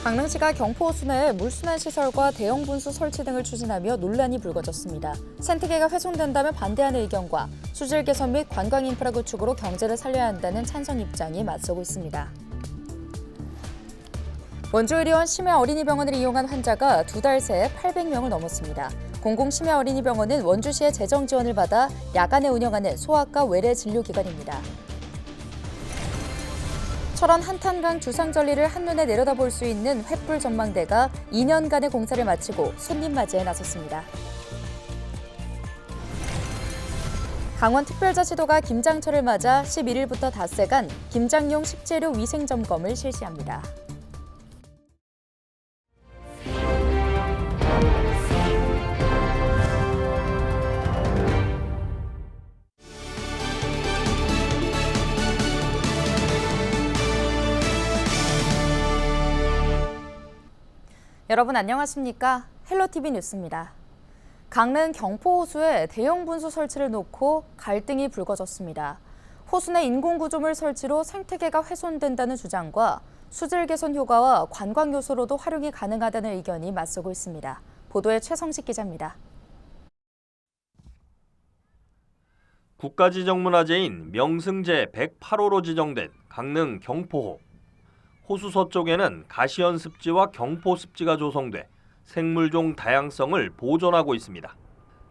강릉시가 경포 호수내에 물순환 시설과 대형 분수 설치 등을 추진하며 논란이 불거졌습니다. 생태계가 훼손된다면 반대하는 의견과 수질 개선 및 관광 인프라 구축으로 경제를 살려야 한다는 찬성 입장이 맞서고 있습니다. 원주의료원 심야어린이병원을 이용한 환자가 2달 새에 800명을 넘었습니다. 공공심야어린이병원은 원주시의 재정 지원을 받아 야간에 운영하는 소아과 외래 진료기관입니다. 철원 한탄강 주상절리를 한눈에 내려다볼 수 있는 횃불 전망대가 2년간의 공사를 마치고 손님 맞이에 나섰습니다. 강원특별자치도가 김장철을 맞아 11일부터 닷새간 김장용 식재료 위생 점검을 실시합니다. 여러분 안녕하십니까? 헬로티비 뉴스입니다. 강릉 경포 호수에 대형 분수 설치를 놓고 갈등이 불거졌습니다. 호수 내 인공구조물 설치로 생태계가 훼손된다는 주장과 수질 개선 효과와 관광 요소로도 활용이 가능하다는 의견이 맞서고 있습니다. 보도에 최성식 기자입니다. 국가지정문화재인 명승제 108호로 지정된 강릉 경포호. 호수 서쪽에는 가시연 습지와 경포 습지가 조성돼 생물종 다양성을 보존하고 있습니다.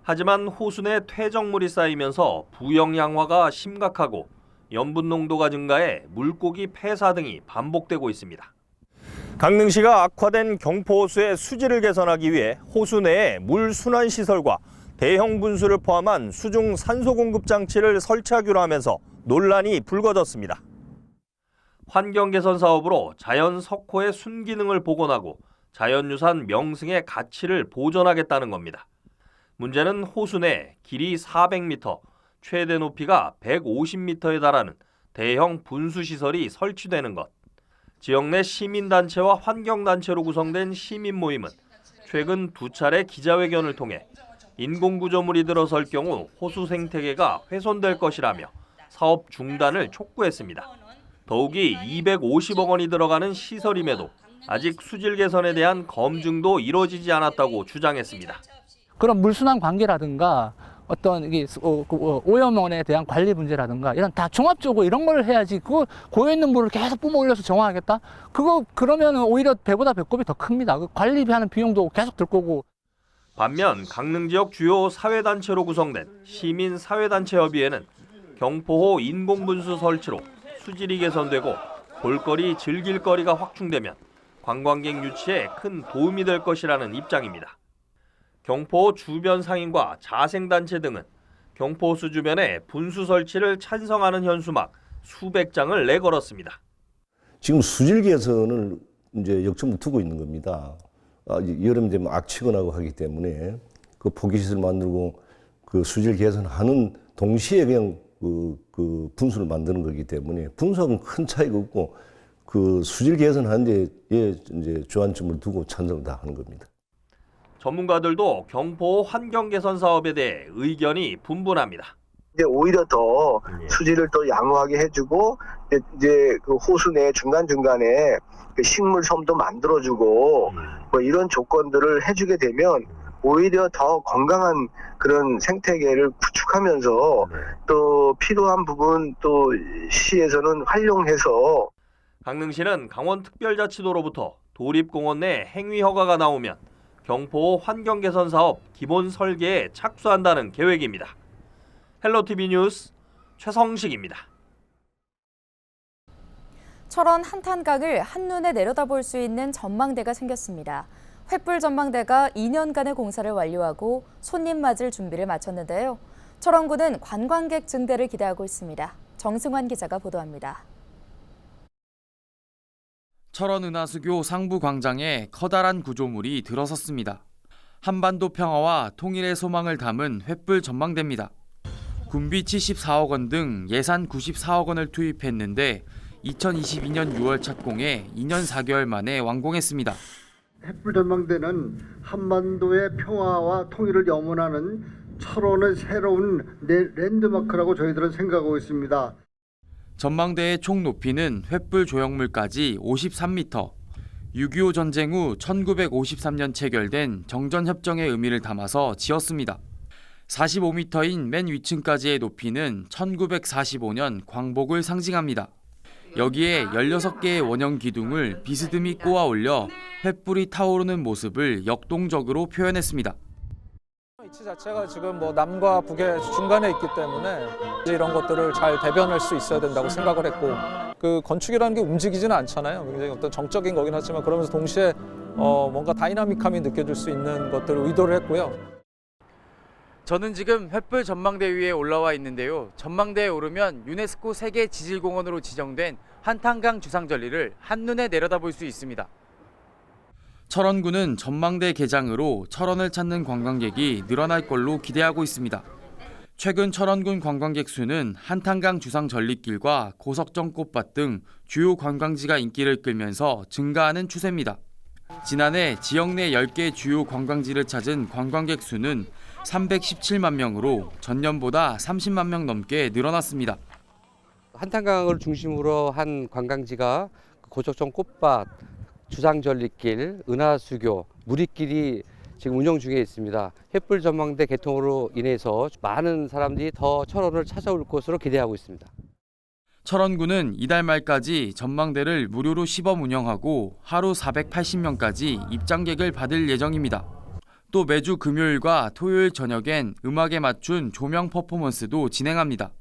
하지만 호수 내 퇴적물이 쌓이면서 부영양화가 심각하고 염분 농도가 증가해 물고기 폐사 등이 반복되고 있습니다. 강릉시가 악화된 경포 호수의 수질을 개선하기 위해 호수 내에 물 순환 시설과 대형 분수를 포함한 수중 산소 공급 장치를 설치하기로 하면서 논란이 불거졌습니다. 환경 개선 사업으로 자연 석호의 순기능을 복원하고 자연유산 명승의 가치를 보존하겠다는 겁니다. 문제는 호수 내 길이 400m, 최대 높이가 150m에 달하는 대형 분수시설이 설치되는 것. 지역 내 시민단체와 환경단체로 구성된 시민 모임은 최근 2차례 기자회견을 통해 인공구조물이 들어설 경우 호수 생태계가 훼손될 것이라며 사업 중단을 촉구했습니다. 더욱이 250억 원이 들어가는 시설임에도 아직 수질 개선에 대한 검증도 이루어지지 않았다고 주장했습니다. 그런 물순환 관계라든가 어떤 오염원에 대한 관리 문제라든가 이런 다 종합적으로 이런 걸 해야지. 그거 고여 있는 물을 계속 뿜어 올려서 정화하겠다? 그러면 오히려 배보다 배꼽이 더 큽니다. 그 관리하는 비용도 계속 들 거고. 반면 강릉 지역 주요 사회단체로 구성된 시민사회단체협의회는 경포호 인공분수 설치로 수질이 개선되고 볼거리, 즐길거리가 확충되면 관광객 유치에 큰 도움이 될 것이라는 입장입니다. 경포 주변 상인과 자생단체 등은 경포호수 주변에 분수 설치를 찬성하는 현수막 수백 장을 내걸었습니다. 지금 수질 개선을 이제 역점을 두고 있는 겁니다. 여름 되면 악취가 나고 하기 때문에 그 포기시설 만들고 그 수질 개선하는 동시에 그냥 그 분수를 만드는 거기 때문에 분수하고는 큰 차이가 없고 그 수질 개선하는 데 이제 주안점을 두고 찬성을 다 하는 겁니다. 전문가들도 경포 환경 개선 사업에 대해 의견이 분분합니다. 이제 오히려 더 수질을 더 양호하게 해주고 이제 그 호수 내 중간중간에 그 식물 섬도 만들어주고 뭐 이런 조건들을 해주게 되면 오히려 더 건강한 그런 생태계를 구축하면서 또 필요한 부분 또 시에서는 활용해서. 강릉시는 강원특별자치도로부터 도립공원 내 행위 허가가 나오면 경포 환경개선 사업 기본 설계에 착수한다는 계획입니다. 헬로티비 뉴스 최성식입니다. 철원 한탄강을 한눈에 내려다볼 수 있는 전망대가 생겼습니다. 횃불 전망대가 2년간의 공사를 완료하고 손님 맞을 준비를 마쳤는데요. 철원구는 관광객 증대를 기대하고 있습니다. 정승환 기자가 보도합니다. 철원 은하수교 상부 광장에 커다란 구조물이 들어섰습니다. 한반도 평화와 통일의 소망을 담은 횃불 전망대입니다. 군비 74억 원 등 예산 94억 원을 투입했는데 2022년 6월 착공해 2년 4개월 만에 완공했습니다. 횃불 전망대는 한반도의 평화와 통일을 염원하는 철원의 새로운 랜드마크라고 저희들은 생각하고 있습니다. 전망대의 총 높이는 횃불 조형물까지 53m, 6.25 전쟁 후 1953년 체결된 정전협정의 의미를 담아서 지었습니다. 45m인 맨 위층까지의 높이는 1945년 광복을 상징합니다. 여기에 16개의 원형 기둥을 비스듬히 꼬아 올려 횃불이 타오르는 모습을 역동적으로 표현했습니다. 위치 자체가 지금 뭐 남과 북의 중간에 있기 때문에 이런 것들을 잘 대변할 수 있어야 된다고 생각을 했고, 그 건축이라는 게 움직이지는 않잖아요. 굉장히 어떤 정적인 거긴 하지만 그러면서 동시에 뭔가 다이나믹함이 느껴질 수 있는 것들을 의도를 했고요. 저는 지금 횃불 전망대 위에 올라와 있는데요. 전망대에 오르면 유네스코 세계 지질공원으로 지정된 한탄강 주상절리를 한눈에 내려다볼 수 있습니다. 철원구는 전망대 개장으로 철원을 찾는 관광객이 늘어날 걸로 기대하고 있습니다. 최근 철원군 관광객 수는 한탄강 주상절리길과 고석정 꽃밭 등 주요 관광지가 인기를 끌면서 증가하는 추세입니다. 지난해 지역 내 10개 주요 관광지를 찾은 관광객 수는 317만 명으로 전년보다 30만 명 넘게 늘어났습니다. 한탄강을 중심으로 한 관광지가 고석정 꽃밭, 주상절리길, 은하수교, 무리길이 지금 운영 중에 있습니다. 횃불 전망대 개통으로 인해서 많은 사람들이 더 철원을 찾아올 것으로 기대하고 있습니다. 철원구는 이달 말까지 전망대를 무료로 시범 운영하고 하루 480명까지 입장객을 받을 예정입니다. 또 매주 금요일과 토요일 저녁엔 음악에 맞춘 조명 퍼포먼스도 진행합니다.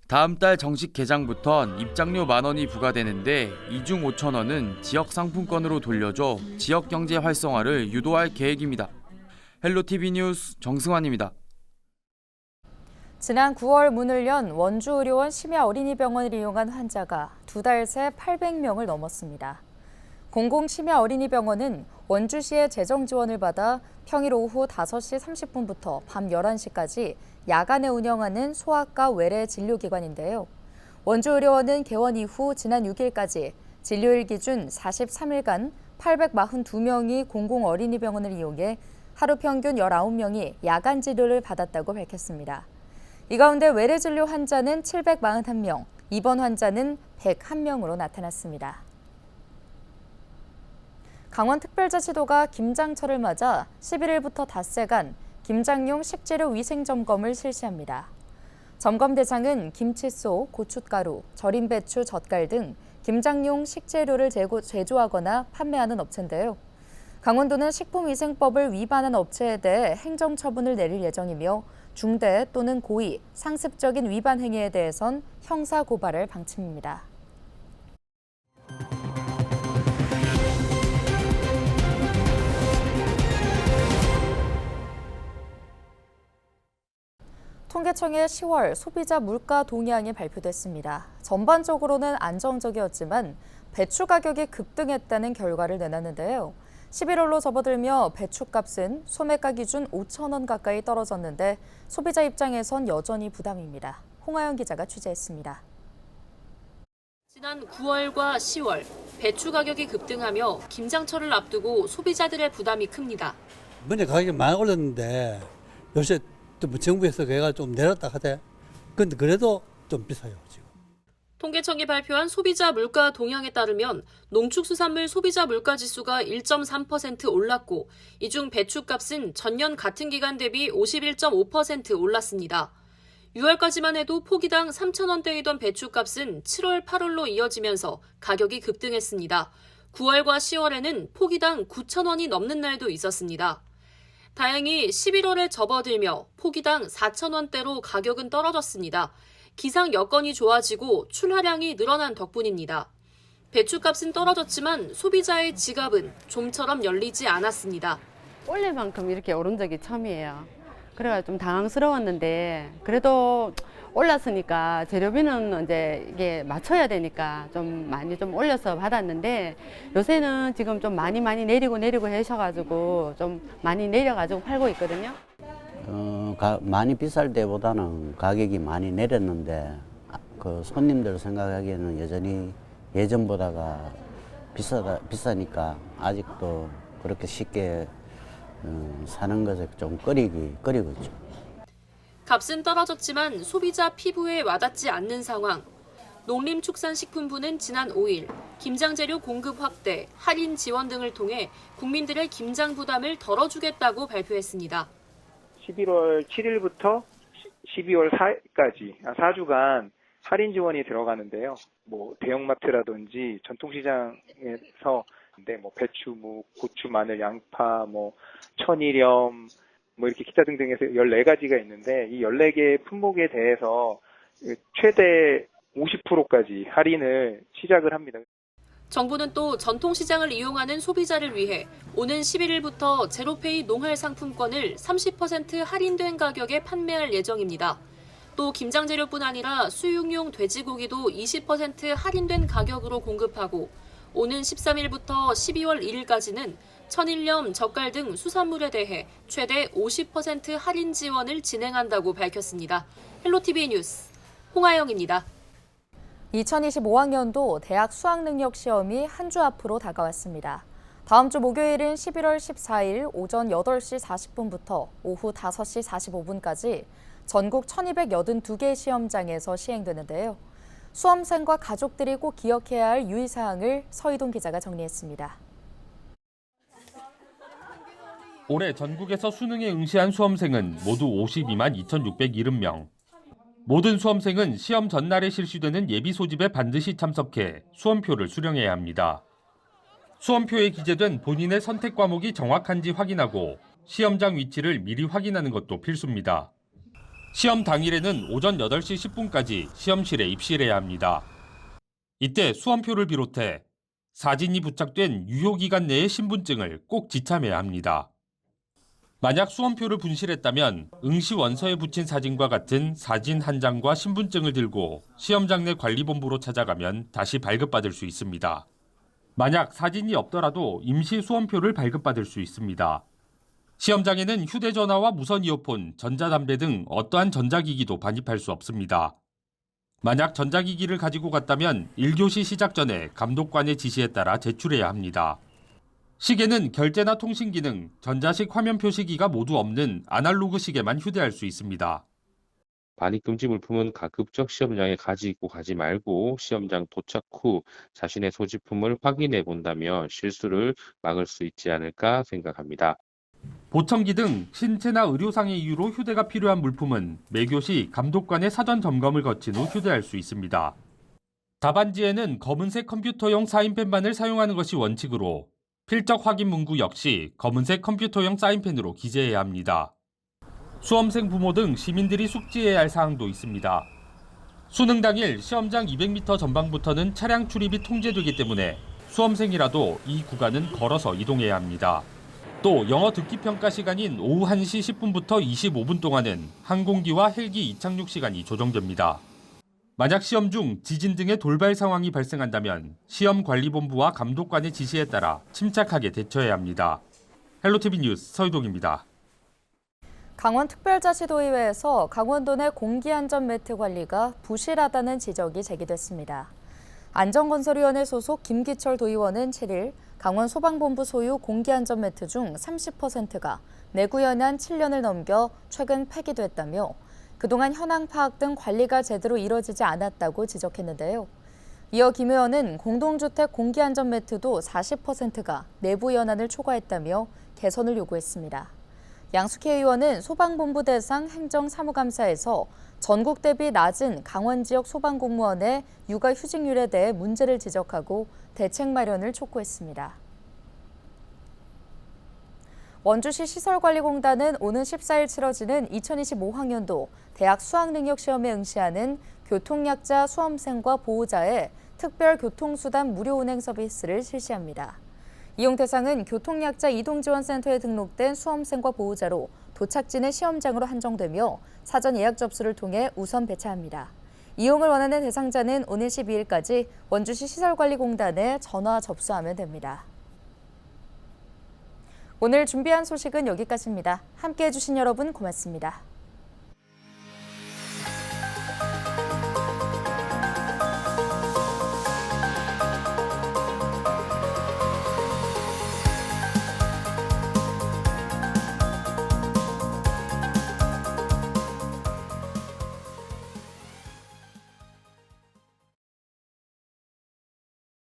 다음 달 정식 개장부턴 입장료 10,000원이 부과되는데 이 중 5,000원은 지역 상품권으로 돌려줘 지역 경제 활성화를 유도할 계획입니다. 헬로티비 뉴스 정승환입니다. 지난 9월 문을 연 원주의료원 심야어린이병원을 이용한 환자가 2달 새 800명을 넘었습니다. 공공심야어린이병원은 원주시의 재정 지원을 받아 평일 오후 5시 30분부터 밤 11시까지 야간에 운영하는 소아과 외래 진료기관인데요. 원주의료원은 개원 이후 지난 6일까지 진료일 기준 43일간 842명이 공공어린이병원을 이용해 하루 평균 19명이 야간 진료를 받았다고 밝혔습니다. 이 가운데 외래 진료 환자는 741명, 입원 환자는 101명으로 나타났습니다. 강원특별자치도가 김장철을 맞아 11일부터 닷새간 김장용 식재료 위생 점검을 실시합니다. 점검 대상은 김치소, 고춧가루, 절임 배추, 젓갈 등 김장용 식재료를 제조하거나 판매하는 업체인데요. 강원도는 식품위생법을 위반한 업체에 대해 행정처분을 내릴 예정이며 중대 또는 고의, 상습적인 위반 행위에 대해선 형사고발할 방침입니다. 통계청의 10월 소비자 물가 동향이 발표됐습니다. 전반적으로는 안정적이었지만 배추 가격이 급등했다는 결과를 내놨는데요. 11월로 접어들며 배추값은 소매가 기준 5,000원 가까이 떨어졌는데 소비자 입장에선 여전히 부담입니다. 홍하영 기자가 취재했습니다. 지난 9월과 10월 배추 가격이 급등하며 김장철을 앞두고 소비자들의 부담이 큽니다. 먼저 가격이 많이 올랐는데 요새 또 뭐 정부에서 걔가 좀 내렸다 하대. 근데 그래도 좀 비싸요 지금. 통계청이 발표한 소비자 물가 동향에 따르면 농축수산물 소비자 물가 지수가 1.3% 올랐고 이 중 배추값은 전년 같은 기간 대비 51.5% 올랐습니다. 6월까지만 해도 포기당 3,000원대이던 배추값은 7월, 8월로 이어지면서 가격이 급등했습니다. 9월과 10월에는 포기당 9,000원이 넘는 날도 있었습니다. 다행히 11월에 접어들며 포기당 4,000원대로 가격은 떨어졌습니다. 기상 여건이 좋아지고 출하량이 늘어난 덕분입니다. 배추값은 떨어졌지만 소비자의 지갑은 좀처럼 열리지 않았습니다. 올해만큼 이렇게 오른 적이 처음이에요. 그래가지고 좀 당황스러웠는데 그래도 올랐으니까 재료비는 이제 이게 맞춰야 되니까 좀 많이 좀 올려서 받았는데 요새는 지금 좀 많이 내리고 하셔가지고 좀 많이 내려가지고 팔고 있거든요. 많이 비쌀 때보다는 가격이 많이 내렸는데 그 손님들 생각하기에는 여전히 예전보다가 비싸니까 아직도 그렇게 쉽게 사는 것에 좀 꺼리고 있죠. 값은 떨어졌지만 소비자 피부에 와닿지 않는 상황. 농림축산식품부는 지난 5일 김장재료 공급 확대, 할인 지원 등을 통해 국민들의 김장 부담을 덜어주겠다고 발표했습니다. 11월 7일부터 12월 4일까지 4주간 할인 지원이 들어가는데요. 대형마트라든지 전통시장에서 배추, 무, 고추, 마늘, 양파, 천일염, 이렇게 기타 등등해서 14가지가 있는데 이 14개 품목에 대해서 최대 50%까지 할인을 시작을 합니다. 정부는 또 전통시장을 이용하는 소비자를 위해 오는 11일부터 제로페이 농활 상품권을 30% 할인된 가격에 판매할 예정입니다. 또 김장재료뿐 아니라 수육용 돼지고기도 20% 할인된 가격으로 공급하고 오는 13일부터 12월 1일까지는 천일염, 젓갈 등 수산물에 대해 최대 50% 할인 지원을 진행한다고 밝혔습니다. 헬로티비 뉴스 홍아영입니다. 2025학년도 대학 수학능력시험이 한 주 앞으로 다가왔습니다. 다음 주 목요일인 11월 14일 오전 8시 40분부터 오후 5시 45분까지 전국 1282개 시험장에서 시행되는데요. 수험생과 가족들이 꼭 기억해야 할 유의사항을 서희동 기자가 정리했습니다. 올해 전국에서 수능에 응시한 수험생은 모두 52만 2,670명. 모든 수험생은 시험 전날에 실시되는 예비 소집에 반드시 참석해 수험표를 수령해야 합니다. 수험표에 기재된 본인의 선택 과목이 정확한지 확인하고 시험장 위치를 미리 확인하는 것도 필수입니다. 시험 당일에는 오전 8시 10분까지 시험실에 입실해야 합니다. 이때 수험표를 비롯해 사진이 부착된 유효기간 내의 신분증을 꼭 지참해야 합니다. 만약 수험표를 분실했다면 응시 원서에 붙인 사진과 같은 사진 한 장과 신분증을 들고 시험장 내 관리본부로 찾아가면 다시 발급받을 수 있습니다. 만약 사진이 없더라도 임시 수험표를 발급받을 수 있습니다. 시험장에는 휴대전화와 무선 이어폰, 전자담배 등 어떠한 전자기기도 반입할 수 없습니다. 만약 전자기기를 가지고 갔다면 1교시 시작 전에 감독관의 지시에 따라 제출해야 합니다. 시계는 결제나 통신 기능, 전자식 화면 표시기가 모두 없는 아날로그 시계만 휴대할 수 있습니다. 반입금지 물품은 가급적 시험장에 가지고 가지 말고 시험장 도착 후 자신의 소지품을 확인해 본다면 실수를 막을 수 있지 않을까 생각합니다. 보청기 등 신체나 의료상의 이유로 휴대가 필요한 물품은 매교시 감독관의 사전 점검을 거친 후 휴대할 수 있습니다. 답안지에는 검은색 컴퓨터용 사인펜만을 사용하는 것이 원칙으로 필적 확인 문구 역시 검은색 컴퓨터용 사인펜으로 기재해야 합니다. 수험생 부모 등 시민들이 숙지해야 할 사항도 있습니다. 수능 당일 시험장 200m 전방부터는 차량 출입이 통제되기 때문에 수험생이라도 이 구간은 걸어서 이동해야 합니다. 또 영어 듣기 평가 시간인 오후 1시 10분부터 25분 동안은 항공기와 헬기 이착륙 시간이 조정됩니다. 만약 시험 중 지진 등의 돌발 상황이 발생한다면 시험관리본부와 감독관의 지시에 따라 침착하게 대처해야 합니다. 헬로티비 뉴스 서희동입니다. 강원특별자치도의회에서 강원도 내 공기안전 매트 관리가 부실하다는 지적이 제기됐습니다. 안전건설위원회 소속 김기철 도의원은 7일 강원소방본부 소유 공기안전 매트 중 30%가 내구연한 7년을 넘겨 최근 폐기됐다며 그동안 현황 파악 등 관리가 제대로 이뤄지지 않았다고 지적했는데요. 이어 김 의원은 공동주택 공기안전 매트도 40%가 내부 연한을 초과했다며 개선을 요구했습니다. 양숙희 의원은 소방본부 대상 행정사무감사에서 전국 대비 낮은 강원 지역 소방공무원의 육아휴직률에 대해 문제를 지적하고 대책 마련을 촉구했습니다. 원주시 시설관리공단은 오는 14일 치러지는 2025학년도 대학 수학능력시험에 응시하는 교통약자 수험생과 보호자의 특별교통수단 무료 운행 서비스를 실시합니다. 이용 대상은 교통약자 이동지원센터에 등록된 수험생과 보호자로 도착지는 시험장으로 한정되며 사전 예약 접수를 통해 우선 배차합니다. 이용을 원하는 대상자는 오는 12일까지 원주시 시설관리공단에 전화 접수하면 됩니다. 오늘 준비한 소식은 여기까지입니다. 함께해 주신 여러분 고맙습니다.